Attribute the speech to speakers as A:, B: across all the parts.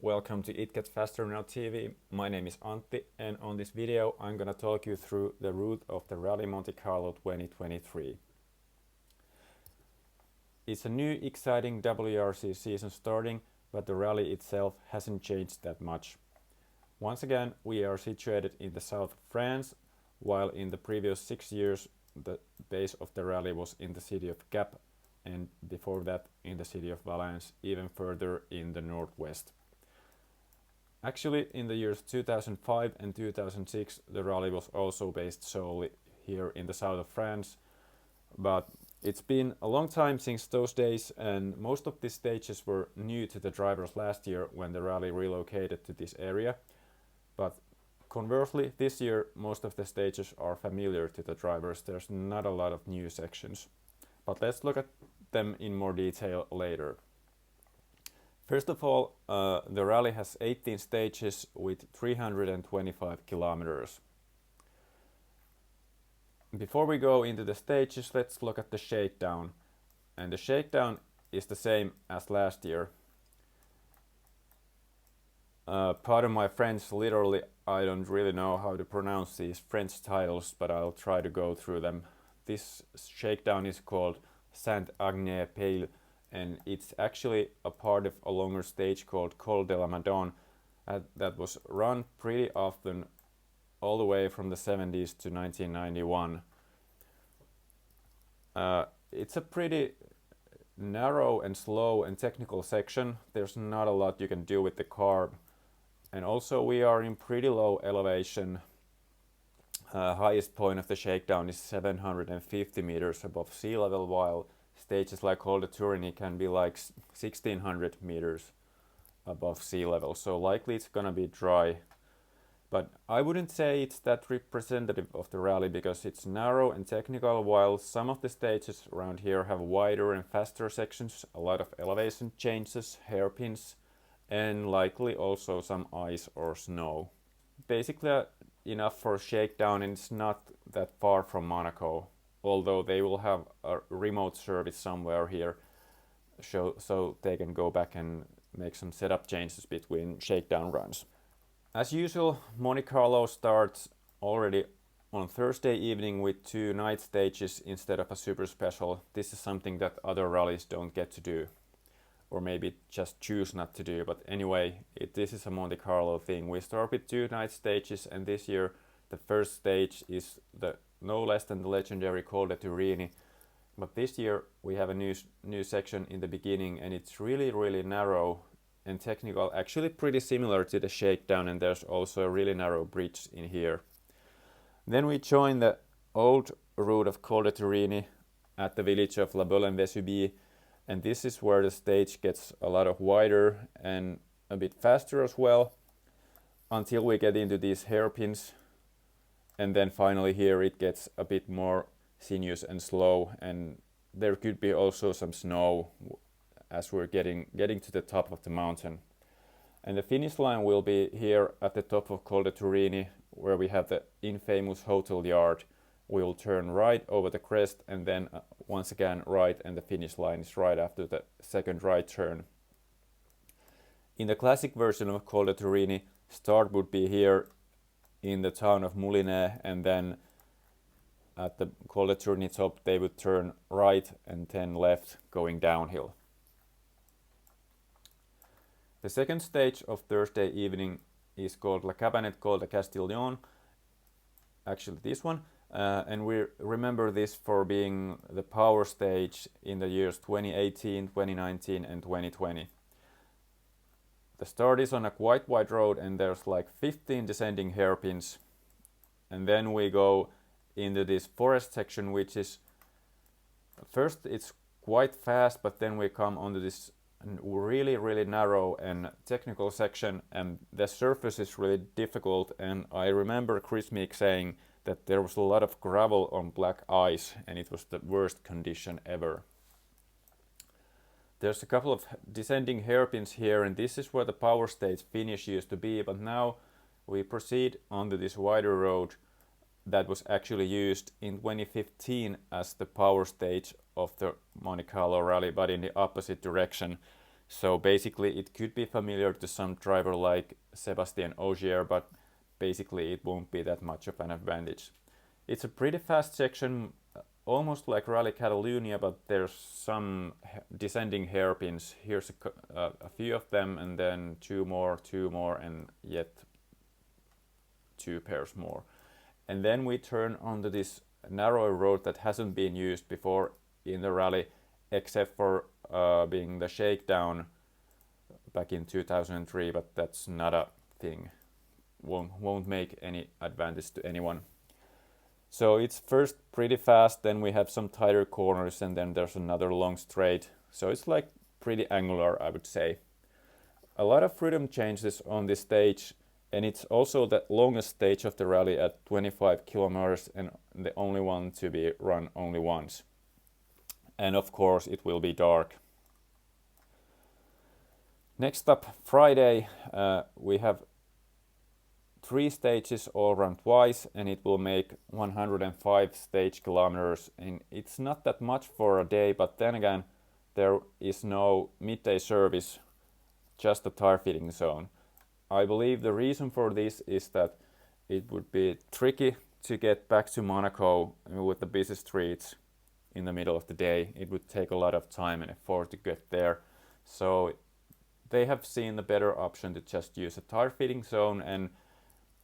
A: welcome to It Gets Faster Now TV. My name is Antti, and on this video I'm gonna talk you through the route of the Rallye Monte Carlo 2023. It's a new exciting WRC season starting, but the rally itself hasn't changed that much. Once again, we are situated in the south of France, while in the previous 6 years the base of the rally was in the city of Gap, and before that in the city of Valence, even further in the northwest. Actually, in the years 2005 and 2006, the rally was also based solely here in the south of France, but it's been a long time since those days, and most of these stages were new to the drivers last year when the rally relocated to this area. But conversely, this year most of the stages are familiar to the drivers. There's not a lot of new sections, but let's look at them in more detail later. First of all, the rally has 18 stages with 325 kilometers. Before we go into the stages, let's look at the shakedown. And the shakedown is the same as last year. Pardon my French, literally I don't really know how to pronounce these French titles, but I'll try to go through them. This shakedown is called Saint-Agné-Peille, and it's actually a part of a longer stage called Col de la Madone that was run pretty often all the way from the 70s to 1991. It's a pretty narrow and slow and technical section. There's not a lot you can do with the car, and also we are in pretty low elevation. Highest point of the shakedown is 750 meters above sea level, while stages like Col de Tourigny can be like 1600 meters above sea level, so likely it's gonna be dry. But I wouldn't say it's that representative of the rally because it's narrow and technical, while some of the stages around here have wider and faster sections, a lot of elevation changes, hairpins, and likely also some ice or snow. Basically enough for a shakedown, and it's not that far from Monaco, although they will have a remote service somewhere here so they can go back and make some setup changes between shakedown runs. As usual, Monte Carlo starts already on Thursday evening with 2 night stages instead of a super special. This is something that other rallies don't get to do, or maybe just choose not to do, but anyway, this is a Monte Carlo thing. We start with 2 night stages, and this year the first stage is no less than the legendary Col de Tourigny, but this year we have a new section in the beginning, and it's really narrow and technical, actually pretty similar to the shakedown, and there's also a really narrow bridge in here. Then we join the old route of Col de Tourigny at the village of La Baule-en-Vésubie, and this is where the stage gets a lot of wider and a bit faster as well, until we get into these hairpins, and then finally here it gets a bit more sinuous and slow, and there could be also some snow as we're getting to the top of the mountain. And the finish line will be here at the top of Col de Tourigny, where we have the infamous hotel yard. We will turn right over the crest, and then once again right, and the finish line is right after the second right turn. In the classic version of Col de Tourigny, start would be here in the town of Moulinet, and then at the Col de Tourigny top they would turn right and then left going downhill. The second stage of Thursday evening is called La Cabanette Col de Castillon, actually this one, and we remember this for being the power stage in the years 2018, 2019 and 2020. The start is on a quite wide road, and there's like 15 descending hairpins, and then we go into this forest section, which is first it's quite fast, but then we come onto this really narrow and technical section, and the surface is really difficult, and I remember Chris Meek saying that there was a lot of gravel on black ice, and it was the worst condition ever. There's a couple of descending hairpins here, and this is where the power stage finish used to be, but now we proceed onto this wider road that was actually used in 2015 as the power stage of the Monte Carlo rally, but in the opposite direction. So basically it could be familiar to some driver like Sebastien Ogier, but basically it won't be that much of an advantage. It's a pretty fast section, almost like Rally Catalunya, but there's some descending hairpins. Here's a few of them, and then two more, and yet two pairs more. And then we turn onto this narrow road that hasn't been used before in the rally, except for being the Shakedown back in 2003, but that's not a thing. Won't make any advantage to anyone. So it's first pretty fast, then we have some tighter corners, and then there's another long straight. So it's like pretty angular, I would say. A lot of rhythm changes on this stage, and it's also the longest stage of the rally at 25 kilometers and the only one to be run only once. And of course it will be dark. Next up, Friday, we have 3 stages all run twice, and it will make 105 stage kilometers, and it's not that much for a day, but then again there is no midday service, just a tire fitting zone. I believe the reason for this is that it would be tricky to get back to Monaco with the busy streets in the middle of the day. It would take a lot of time and effort to get there, so they have seen the better option to just use a tire fitting zone. And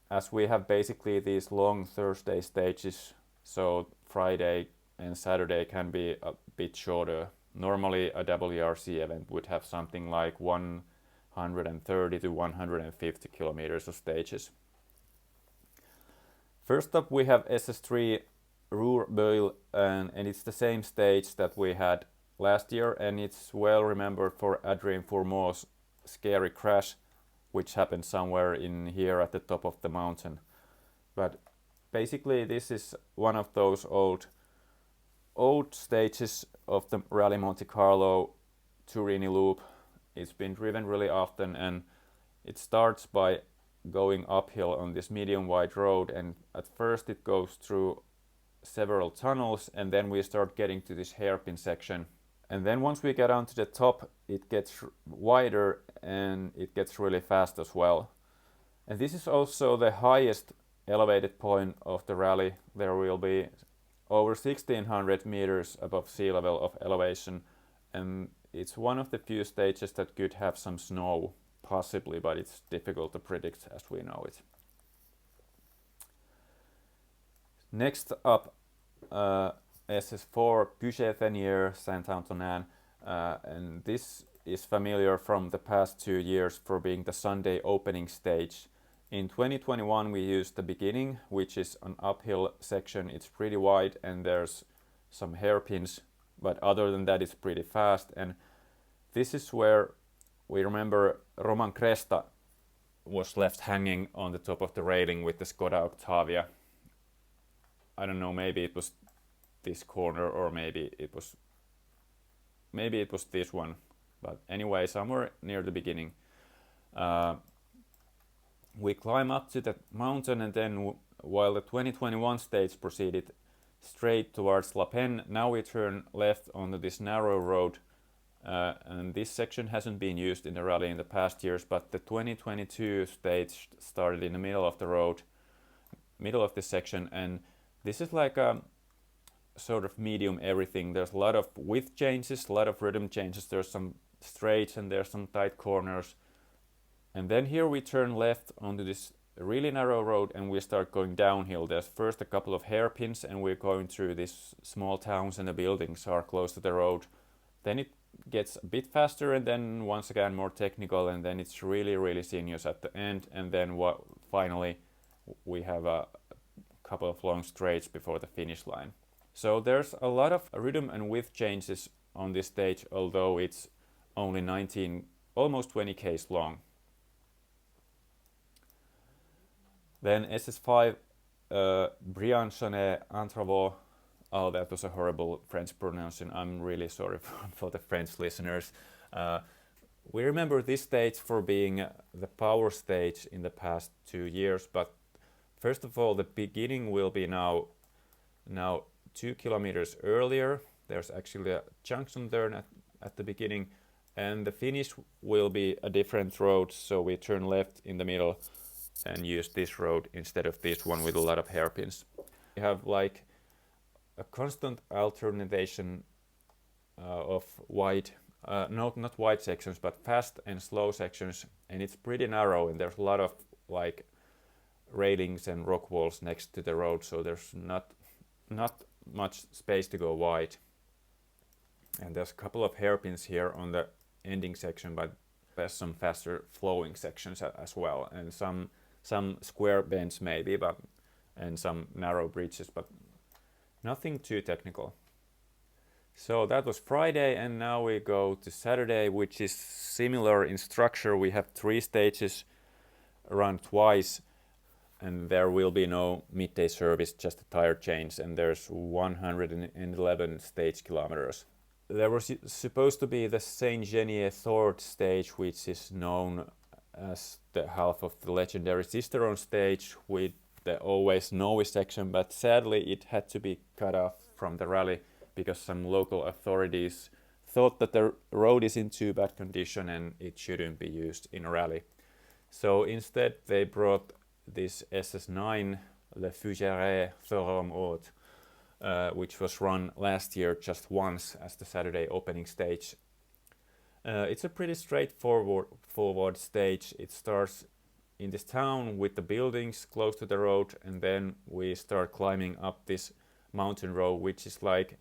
A: as we have basically these long Thursday stages, so Friday and Saturday can be a bit shorter. Normally a WRC event would have something like 130 to 150 kilometers of stages. First up we have SS3 Roerbeul, and it's the same stage that we had last year, and it's well remembered for Adrien Fourmeau's scary crash which happened somewhere in here at the top of the mountain. But basically this is one of those old stages of the Rallye Monte Carlo Turini loop. It's been driven really often, and it starts by going uphill on this medium wide road, and at first it goes through several tunnels, and then we start getting to this hairpin section. And then once we get onto the top, it gets wider and it gets really fast as well. And this is also the highest elevated point of the rally. There will be over 1600 meters above sea level of elevation, and it's one of the few stages that could have some snow, possibly, but it's difficult to predict as we know it. Next up, SS4 Puget-Thenière Saint-Antonin, and this is familiar from the past 2 years for being the Sunday opening stage. In 2021 we used the beginning, which is an uphill section. It's pretty wide and there's some hairpins, but other than that it's pretty fast. And this is where we remember Roman Cresta was left hanging on the top of the railing with the Skoda Octavia. I don't know, maybe it was this corner, or maybe it was this one, but anyway, somewhere near the beginning. We climb up to the mountain, and then while the 2021 stage proceeded straight towards La Pen, now we turn left onto this narrow road, and this section hasn't been used in the rally in the past years, but the 2022 stage started in the middle of the road, middle of this section, and this is like a sort of medium everything. There's a lot of width changes, a lot of rhythm changes, there's some straights and there's some tight corners. And then here we turn left onto this really narrow road and we start going downhill. There's first a couple of hairpins and we're going through these small towns and the buildings are close to the road. Then it gets a bit faster and then once again more technical, and then it's really sinuous at the end, and then finally we have a couple of long straights before the finish line. So there's a lot of rhythm and width changes on this stage, although it's only 19, almost 20 k's long. Then SS5 Briançonnet-Entraveau. Oh, that was a horrible French pronunciation. I'm really sorry for the French listeners. We remember this stage for being the power stage in the past 2 years, but first of all, the beginning will be now 2 kilometers earlier. There's actually a junction there at the beginning, And the finish will be a different road, so we turn left in the middle and use this road instead of this one with a lot of hairpins. We have like a constant alternation of wide, not wide sections, but fast and slow sections, and it's pretty narrow, and there's a lot of like railings and rock walls next to the road, so there's not much space to go wide. And there's a couple of hairpins here on the ending section, but there's some faster flowing sections as well, and some square bends maybe, but and some narrow bridges, but nothing too technical. So that was Friday, and now we go to Saturday, which is similar in structure. We have 3 stages, run twice, and there will be no midday service, just a tire change, and there's 111 stage kilometers. There was supposed to be the Saint-Genier third stage, which is known as the half of the legendary Cisterone stage with the always snowy section, but sadly it had to be cut off from the rally because some local authorities thought that the road is in too bad condition and it shouldn't be used in a rally. So instead they brought this SS9, Le Fugere Forum Haute, which was run last year just once as the Saturday opening stage. It's a pretty straightforward stage. It starts in this town with the buildings close to the road, and then we start climbing up this mountain road, which is like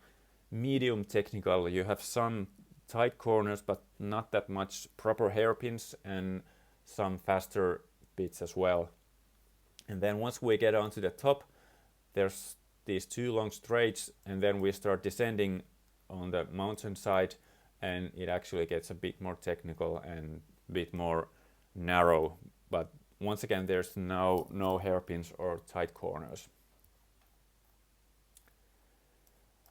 A: medium technical. You have some tight corners, but not that much proper hairpins, and some faster bits as well. And then once we get onto the top, there's these 2 long straights, and then we start descending on the mountain side, and it actually gets a bit more technical and a bit more narrow, but once again there's no hairpins or tight corners.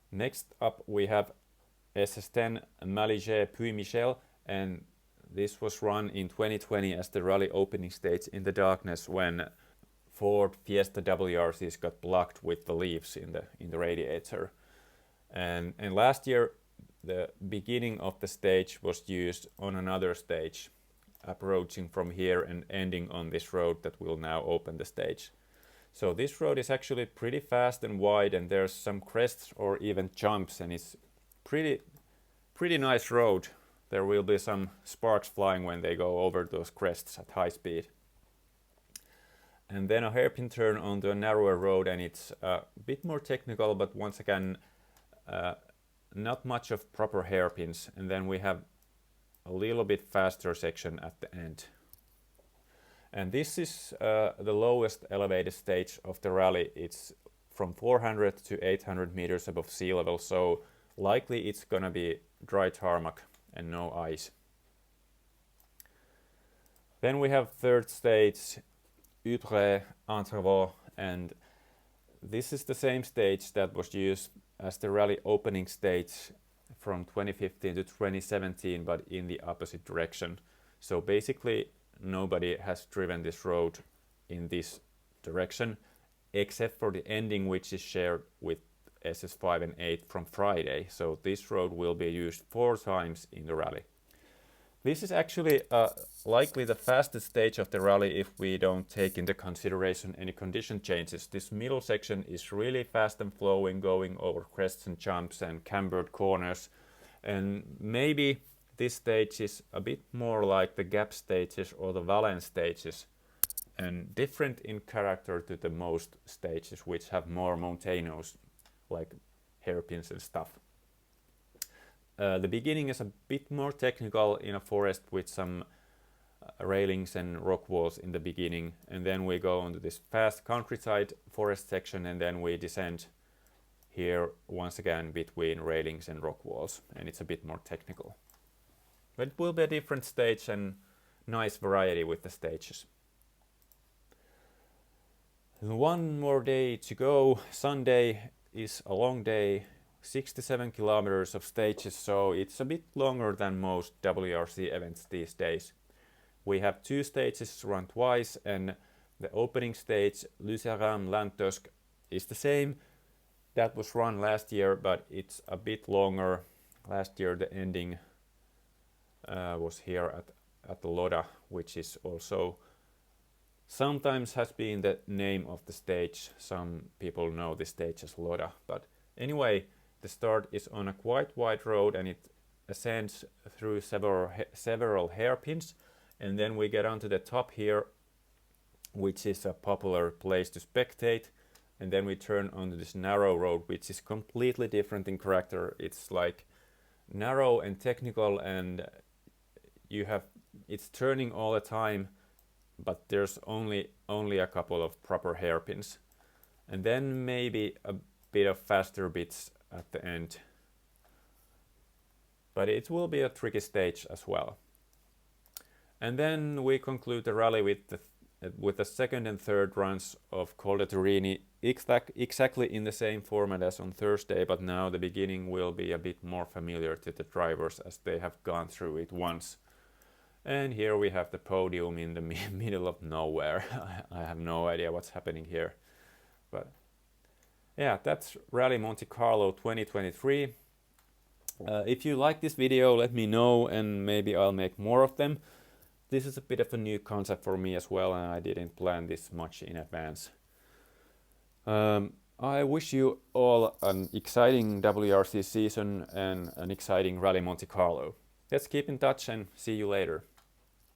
A: Next up we have SS10 Malijai Puy-Michel, and this was run in 2020 as the rally opening stage in the darkness when Ford Fiesta WRCs got blocked with the leaves in the radiator. And last year the beginning of the stage was used on another stage, approaching from here and ending on this road that will now open the stage. So this road is actually pretty fast and wide, and there's some crests or even jumps, and it's pretty nice road. There will be some sparks flying when they go over those crests at high speed. And then a hairpin turn onto a narrower road, and it's a bit more technical, but once again not much of proper hairpins. And then we have a little bit faster section at the end. And this is the lowest elevated stage of the rally. It's from 400 to 800 meters above sea level, so likely it's gonna be dry tarmac and no ice. Then we have third stage, Ypres Entrevaux, and this is the same stage that was used as the rally opening stage from 2015 to 2017, but in the opposite direction. So basically nobody has driven this road in this direction except for the ending, which is shared with SS5 and 8 from Friday. So this road will be used 4 times in the rally. This is actually likely the fastest stage of the rally if we don't take into consideration any condition changes. This middle section is really fast and flowing, going over crests and jumps and cambered corners. And maybe this stage is a bit more like the Gap stages or the Valence stages, and different in character to the most stages, which have more mountainous, like hairpins and stuff. The beginning is a bit more technical in a forest with some railings and rock walls in the beginning, and then we go onto this fast countryside forest section, and then we descend here once again between railings and rock walls, and it's a bit more technical. But it will be a different stage and nice variety with the stages. One more day to go. Sunday is a long day, 67 kilometers of stages, so it's a bit longer than most WRC events these days. We have 2 stages run twice, and the opening stage, Lucéram-Lantosk, is the same. That was run last year, but it's a bit longer. Last year the ending was here at the Loda, which is also sometimes has been the name of the stage. Some people know the stage as Loda, but anyway, the start is on a quite wide road and it ascends through several hairpins, and then we get onto the top here, which is a popular place to spectate, and then we turn onto this narrow road, which is completely different in character. It's like narrow and technical, and it's turning all the time, but there's only a couple of proper hairpins, and then maybe a bit of faster bits at the end. But it will be a tricky stage as well. And then we conclude the rally with the second and third runs of Col de Turini, exactly in the same format as on Thursday, but now the beginning will be a bit more familiar to the drivers as they have gone through it once. And here we have the podium in the middle of nowhere. I have no idea what's happening here. But yeah, that's Rallye Monte Carlo 2023. If you like this video, let me know and maybe I'll make more of them. This is a bit of a new concept for me as well, and I didn't plan this much in advance. I wish you all an exciting WRC season and an exciting Rallye Monte Carlo. Let's keep in touch and see you later.